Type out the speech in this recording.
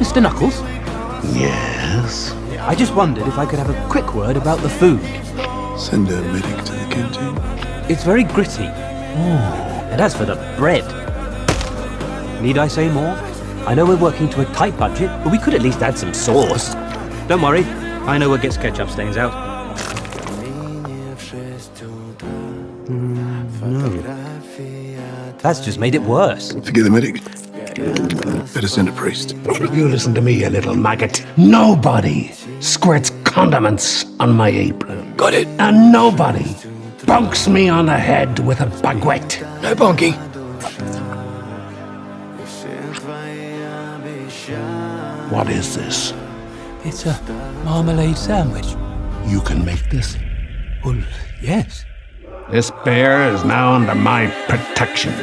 Mr. Knuckles? Yes? I just wondered if I could have a quick word about the food. Send a medic to the canteen. It's very gritty. And as for the bread... Need I say more? I know we're working to a tight budget, but we could at least add some sauce. Don't worry, I know what gets ketchup stains out. That's just made it worse. Forget the medic. Better send a priest. You listen to me, you little maggot. Nobody squirts condiments on my apron. Got it. And nobody bonks me on the head with a baguette. No bonky. What is this? It's a marmalade sandwich. You can make this? Well, yes. This bear is now under my protection.